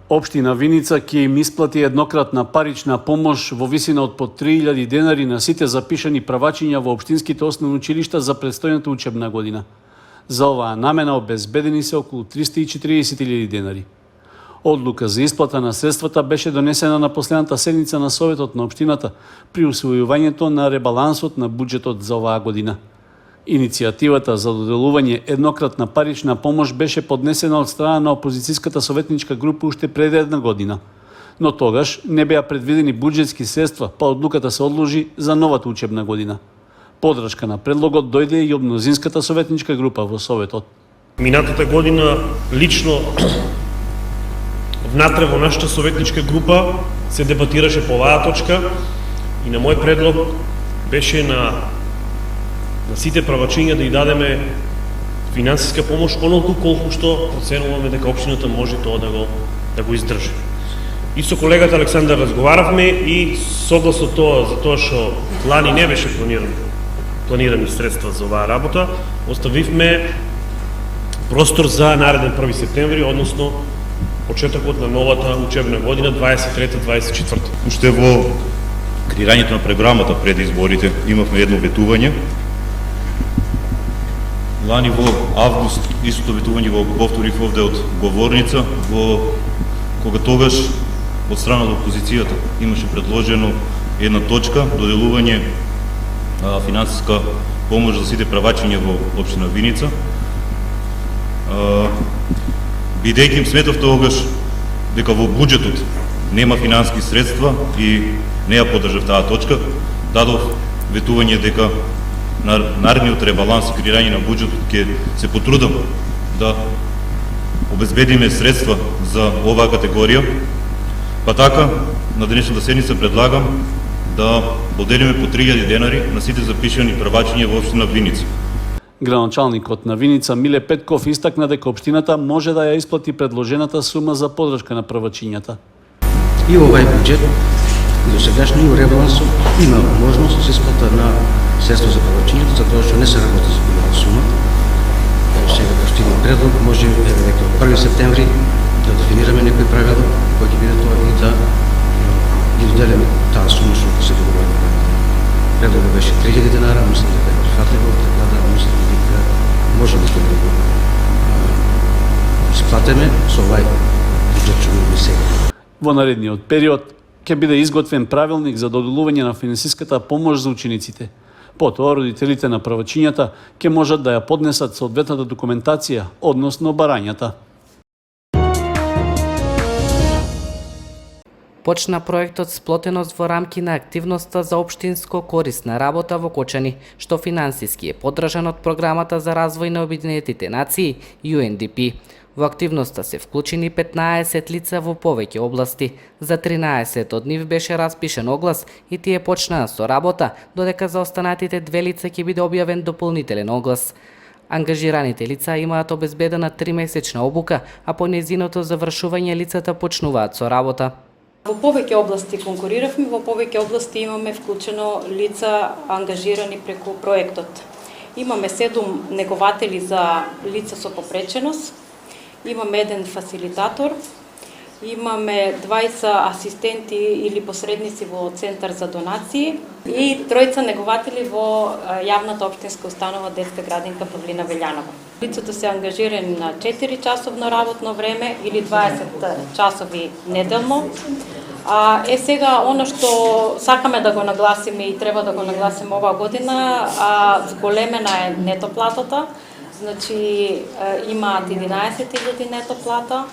Општина Виница ќе им исплати еднократна парична помош во висина од по 3000 денари на сите запишани правачиња во општинските основни училишта за предстојната учебна година. За оваа намена обезбедени се околу 340.000 денари. Одлука за исплата на средствата беше донесена на последната седница на Советот на општината при усвојувањето на ребалансот на буџетот за оваа година. Иницијативата за доделување еднократна парична помош беше поднесена од страна на опозицијската советничка група уште пред една година, но тогаш не беа предвидени буџетски средства, па одлуката се одложи за новата учебна година. Подршка на предлогот дојде и од мнозинската советничка група во Советот. Минатата година лично внатре во нашата советничка група се дебатираше по оваа точка и на мој предлог беше на сите правачиња да ја дадеме финансиска помош онолку колку што проценуваме дека општината може тоа да го издржи. И со колегата Александар разговаравме и согласно тоа, за тоа што лани не беше планирани средства за оваа работа, оставивме простор за нареден 1 септември, односно почетокот на новата учебна година 23-24. Уште во креирањето на програмата пред изборите имавме едно ветување. Лани во август истото ветување го повторив овде од говорница, кога тогаш од страна од опозицијата имаше предложено една точка доделување финансиска помош за сите правачиња во општина Виница. Бидејќи им сметав тогаш дека во буџетот нема финансиски средства и не ја поддржав таа точка, дадов ветување дека на наредниот ребаланс и креирање на буџетот ќе се потрудам да обезбедиме средства за оваа категорија. Па така, на денешната седница предлагам да поделиме по 3000 денари на сите запишани правачиња во општина Виница. Градоначалникот на Виница Миле Петков истакна дека општината може да ја исплати предложената сума за поддршка на правачињата. И овај буџет, и до сегашниот ребаланс има можност за исплата на средства за правачињата, за тоа што не се работи за голема сума. Сега постигна предлог, може дека од 1 септември да дефинираме некои правила кои ќе биде тоа и да доделиме таа сума што се договорува. Предлогот беше 3000 денара, мислам дека е прифатливо, така да мислам дека може да го исплатиме со овај буџет што имаме сега. Во наредниот период ќе биде изготвен правилник за доделување на финансиската помош за учениците. Потоа родителите на правачињата ќе можат да ја поднесат соодветната документација, односно барањата. Почна проектот Сплотеност во рамки на активноста за општинско корисна работа во Кочани, што финансиски е поддржан од Програмата за развој на Обединетите нации UNDP. Во активноста се вклучени 15 лица во повеќе области. За 13 од нив беше распишен оглас и тие почнаа со работа, додека за останатите 2 лица ќе биде објавен дополнителен оглас. Ангажираните лица имаат обезбедена 3-месечна обука, а по нејзиното завршување лицата почнуваат со работа. Во повеќе области конкуриравме, во повеќе области имаме вклучено лица ангажирани преку проектот. Имаме 7 негователи за лица со попреченост, имаме 1 фасилитатор, имаме 20 асистенти или посредници во Центар за донации и 3 негователи во јавната општинска установа Детска градинка Павлина Велјанова. Лицето се ангажирани на 4 часовно работно време или 20 часови неделно. Сега оно што сакаме да го нагласиме и треба да го нагласиме оваа година, зголемена е нето платата. Значи имаат 11.000 нето плата,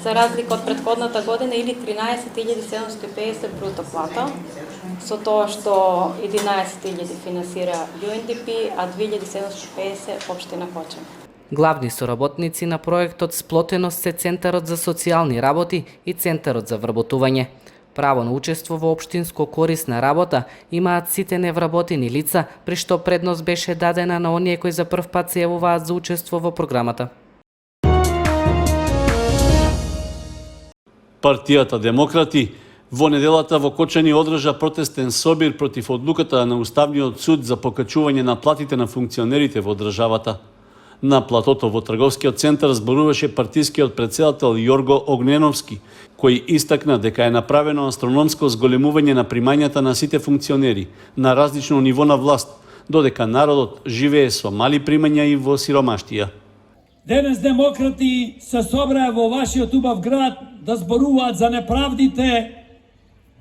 за разлика од претходната година или 13.750 бруто плата, со тоа што 11.000 финансира UNDP, а 2.750 општина Кочани. Главни соработници на проектот Сплотеност се Центарот за социјални работи и Центарот за вработување. Право на учество во општинско корисна работа имаат сите невработени лица, при што предност беше дадена на оние кои за прв пат се јавуваат за учество во програмата. Партијата Демократи во неделата во Кочани одржа протестен собир против одлуката на Уставниот суд за покачување на платите на функционерите во државата. На платото во трговскиот центар зборуваше партискиот председател Јорго Огненовски, кој истакна дека е направено астрономско зголемување на примањата на сите функционери на различно ниво на власт, додека народот живее со мали примања и во сиромаштија. Денес демократи се собраа во вашиот убав град да зборуваат за неправдите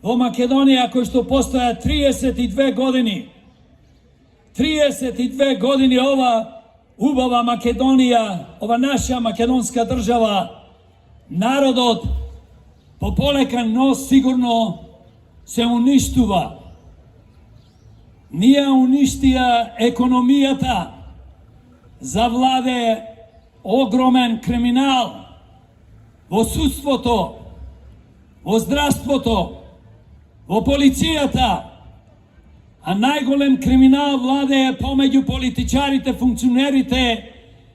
во Македонија кои што постојат 32 години. 32 години ова убава Македонија, ова наша македонска држава, народот пополека, но сигурно се уништува. Ние уништија економијата, завладе огромен криминал во судството, во здравството, во полицијата, а најголем криминал владее помеѓу политичарите, функционерите,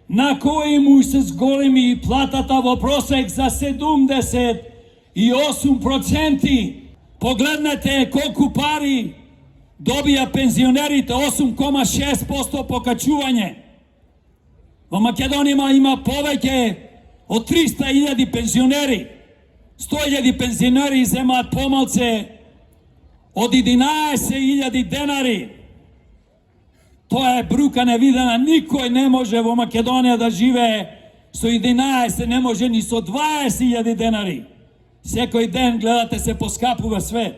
на кои му се зголеми платата во просек за 78%. Погледнете колку пари добија пензионерите, 8,6% покачување. Во Македонија има повеќе од 300.000 пензионери. 100.000 пензионери земаат помалце од 11.000 денари. Тоа е брука невидена. Никој не може во Македонија да живее со 11, не може ни со 20.000 денари. Секој ден гледате се поскапува све.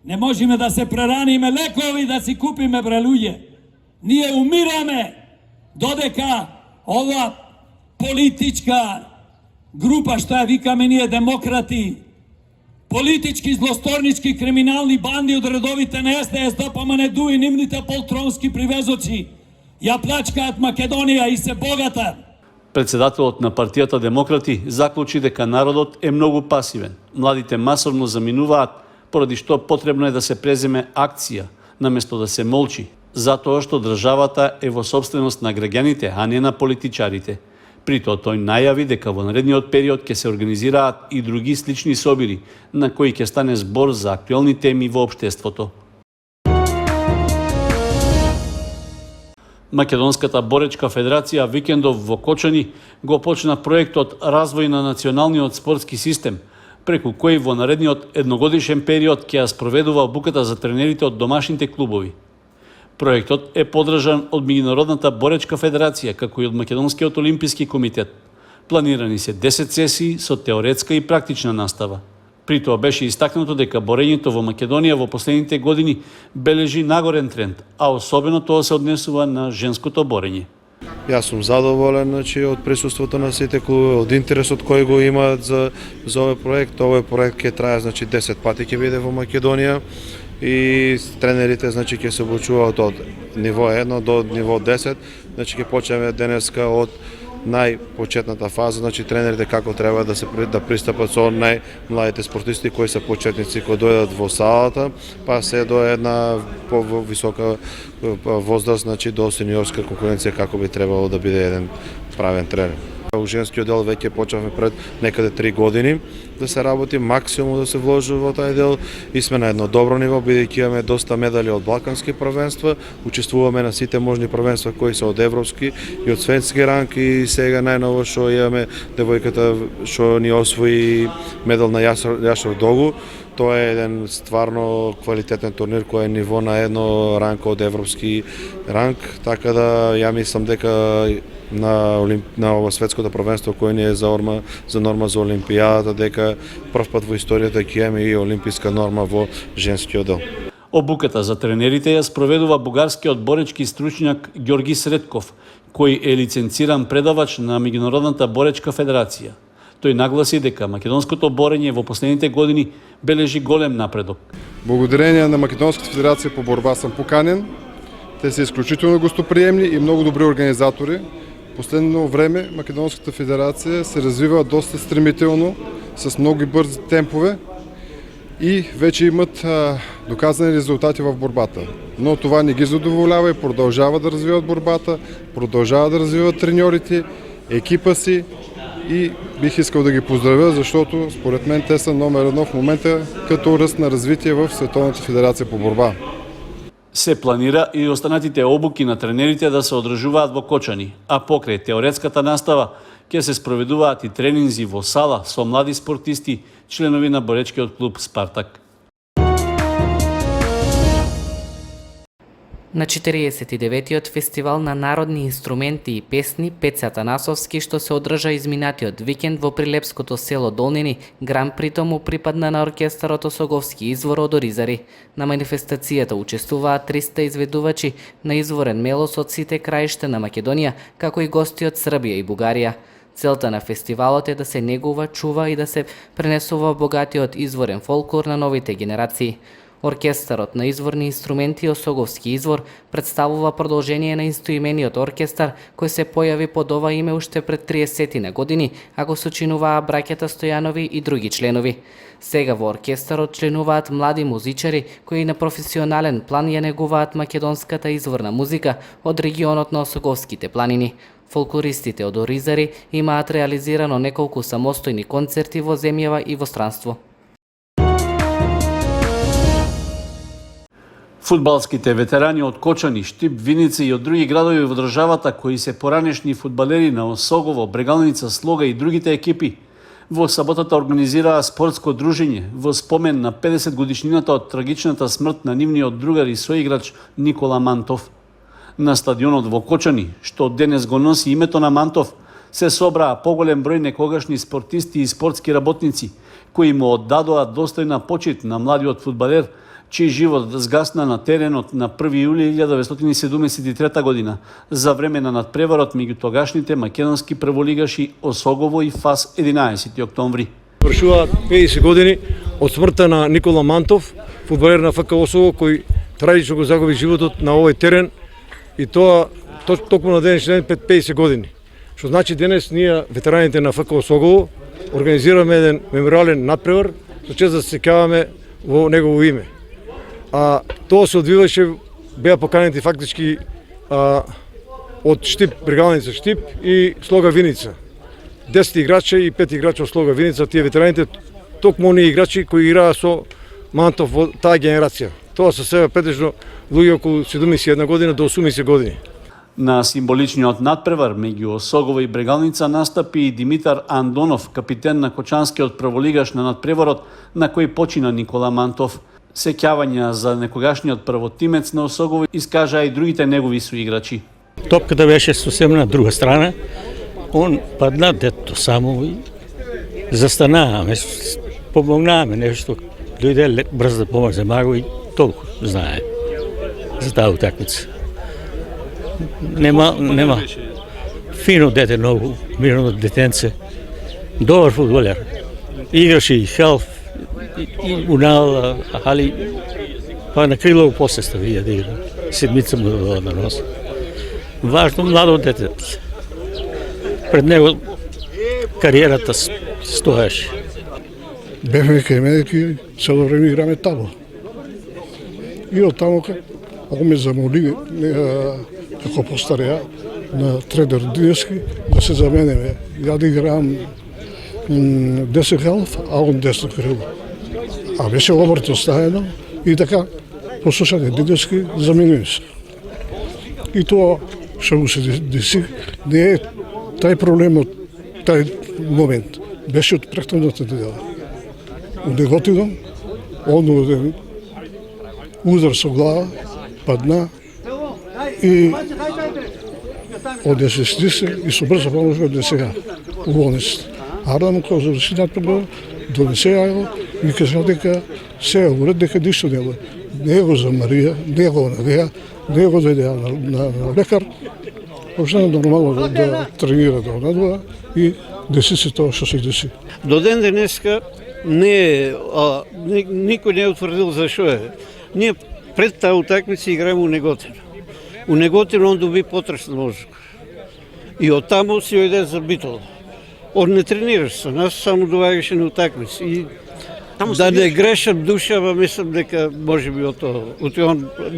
Не можеме да се прераниме лекови да си купиме, бре луѓе. Ние умираме додека ова политичка група, што ја викаме ние демократи, политички, злосторнички, криминални банди од редовите на СДС, ДПМН-ДУ и нивните полтронски привезоци ја плачкаат Македонија и се богата. Председателот на партијата Демократи заклучи дека народот е многу пасивен. Младите масовно заминуваат, поради што потребно е да се преземе акција, наместо да се молчи, затоа што државата е во собственост на граѓаните, а не на политичарите. Притоа тој најави дека во наредниот период ќе се организираат и други слични собири, на кои ќе стане збор за актуелни теми во општеството. Македонската боречка федерација викендов во Кочани го почна проектот Развој на националниот спортски систем, преку кој во наредниот едногодишен период ќе ја спроведува обуката за тренерите од домашните клубови. Проектот е подржан од Меѓународната боречка федерација, како и од Македонскиот олимписки комитет. Планирани се 10 сесии со теоретска и практична настава. При тоа беше истакнато дека борењето во Македонија во последните години бележи нагорен тренд, а особено тоа се однесува на женското борење. Јас сум задоволен од присуството на сите клубови, од интересот кој го имаат за овој проект. Овој проект ќе трае 10 пати ќе биде во Македонија и тренерите ќе се обучуваат од ниво 1 до ниво 10. Ќе почнеме денеска од најпочетната фаза, тренерите како треба да пристапат со најмладите спортисти кои се почетници кои дојдат во салата, па се до една повисока возраст, до сениорска конкуренција како би требало да биде еден правен тренер. У женскиот дел веќе почнавме пред некаде 3 години да се работи, максимум да се вложи во тај дел и сме на едно добро ниво, бидејќи имаме доста медали од балкански првенства, учествуваме на сите можни првенства кои се од европски и од светски ранг и сега најново што имаме девојката што ни освои медал на Јашар Догу. Тоа е еден стварно квалитетен турнир кој е ниво на едно ранг од европски ранг, така да ја мислам дека на ова светското првенство кој ни е за норма за Олимпијадата, дека прв пат во историјата ќе имаме и олимписка норма во женскиот дел. Обуката за тренерите ја спроведува бугарскиот боречки стручњак Ѓорги Средков, кој е лиценциран предавач на Меѓународната боречка федерација. Тој нагласи дека македонското борење во последните години бележи голем напредок. Благодарение на Македонската федерација по борба сум поканен. Те се исклучително гостоприемни и многу добри организатори. Последно време Македонската федерација се развива доста стремително, с многу брзи темпове и веќе имат доказани резултати в борбата. Но това не ги задоволява и продължава да развиват борбата, продължава да развиват треньорите, екипа си и бих искал да ги поздравя, защото според мен те са номер 1 в момента като ръст на развитие в Световната федерация по борба. Се планира и останатите обуки на тренерите да се одржуваат во Кочани, а покрај теоретската настава ќе се спроведуваат и тренинзи во сала со млади спортисти, членови на боречкиот клуб Спартак. На 49-тиот фестивал на народни инструменти и песни Пеца Танасовски, што се одржа изминатиот викенд во прилепското село Долнини, гран прито му припадна на оркестарот Осоговски извор од Оризари. На манифестацијата учествуваат 300 изведувачи на изворен мелос од сите краишта на Македонија, како и гости од Србија и Бугарија. Целта на фестивалот е да се негува, чува и да се пренесува богатиот изворен фолклор на новите генерации. Оркестарот на изворни инструменти Осоговски извор представува продолжение на истоимениот оркестар кој се појави под ова име уште пред 30 на години, а го сочинуваа браќата Стојанови и други членови. Сега во оркестарот членуваат млади музичари кои на професионален план ја негуваат македонската изворна музика од регионот на Осоговските планини. Фолклористите од Оризари имаат реализирано неколку самостојни концерти во земјава и во странство. Фудбалските ветерани од Кочани, Штип, Виница и од други градови во државата кои се поранешни фудбалери на Осогово, Брегалница, Слога и другите екипи, во саботата организираа спортско дружење во спомен на 50 годишнината од трагичната смрт на нивниот другар и соиграч Никола Мантов. На стадионот во Кочани, што денес го носи името на Мантов, се собраа поголем број некогашни спортисти и спортски работници, кои му оддадоа достојна почит на младиот фудбалер, чиј живот згасна на теренот на 1 јули 1973 година за време на надпреварот меѓу тогашните македонски прволигаши Осогово и ФАС 11 октомври. Вршуваат 50 години од смртта на Никола Мантов, фудбалер на ФК Осогово, кој трагично го загуби животот на овој терен, и тоа токму на денешен ден пред 50 години. Што значи денес ние, ветераните на ФК Осогово, организираме еден мемориален надпревар, со чест да се сеќаваме во негово име. А тоа се одвиваше, беа поканети фактички од Штип, Брегалница Штип и Слога Виница. 10 играчи и 5 играчи од Слога Виница, тие ветераните, токму оние играчи кои играа со Мантов во таа генерација. Тоа се сега претежно луѓе околу 71 година до 80 години. На символичниот надпревар меѓу Осогово и Брегалница настапи и Димитар Андонов, капитен на Кочанскиот прволигаш на надпреварот на кој почина Никола Мантов. Сеќавања за некогашниот првотимец на Осогово искажаа и другите негови соиграчи. Топката беше сосем на друга страна. Он падна дето само и застанаваме, помогнаваме нешто. Дојде брз да помогне маго и толку знае за таа утакмица. Нема фино дете, многу мирно детенце. Добар фудбалер. Играше и халф, и унал, али па на крилово после ставија да игра. Седмица му додава на нос. Важно младо дете. Пред него кариерата стоеше. Бевме кај мене и цело време играме табло. И од тамо он ме замоли, како постареа, на тренер Динески, да се заменеме. Ја да играм десен халф, а он десно крило. А беше обрто стаено и така послушате Динески, заменуме се. И тоа што му се деси, не е тај проблем од тај момент. Беше од претходната недела. У неготином, он удар со глава, падна и однесе се и со брза помош го однесеа у болницата. Ардам кога заврши надпревар, донесеа го и кажа дека се е уред, дека ништо не е. Не го замарија, не го надеа, не го дојдеа на лекар. Почна нормално да тренира да однадува и деси се тоа што се деси. До ден денеска никој не е утврдил зашо е. Ние пред таа утакмица играеме у Неготино. У Неготино он доби потрес на мозок. И оттаму си ојде за Битола. Он не тренираше со нас, само доаѓаше на утакмици. И да не грешам душа, ама мислам дека можеби од тоа.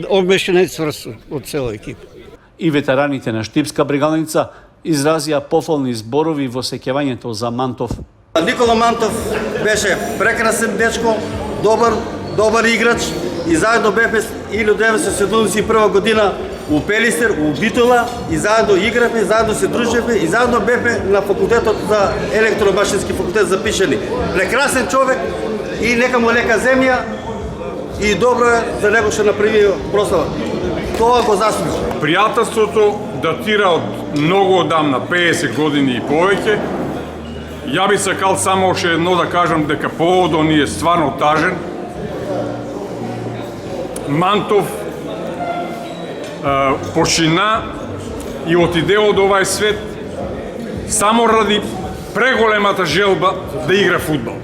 Он беше најцврст од цела екипа. И ветераните на Штипска Брегалница изразија пофални зборови во сеќавањето за Мантов. Никола Мантов беше прекрасен дечко, добар играч и заедно бевме 1971 година у Пелистер, у Битола и заедно игравме, заедно се дружевме и заедно бевме на факултетот за електромашински факултет запишани. Прекрасен човек и нека му лека земја и добро е за него што направи прослава. Тоа го заслужи. Пријателството датира од многу одамна, 50 години и повеќе. Ја би сакал само уште едно да кажам дека поводот ни е стварно тажен. Мантов почина и отиде од овај свет само ради преголемата желба да игра фудбал.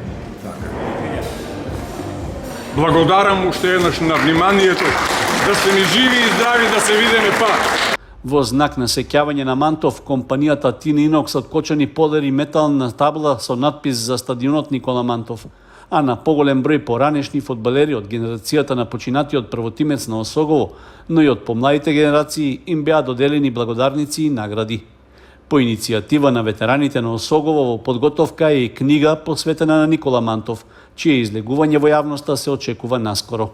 Благодарам уште еднаш на вниманието, да сте ми живи и здрави, да се видиме пак. Во знак на сеќавање на Мантов, компанијата Тин Инокс од Кочани подери метална табла со надпис за стадионот Никола Мантов, а на поголем број поранешни фудбалери од генерацијата на починатиот првотимец на Осогово, но и од помладите генерации им беа доделени благодарници и награди. По иницијатива на ветераните на Осогово во подготовка е и книга посветена на Никола Мантов, чие излегување во јавноста се очекува наскоро.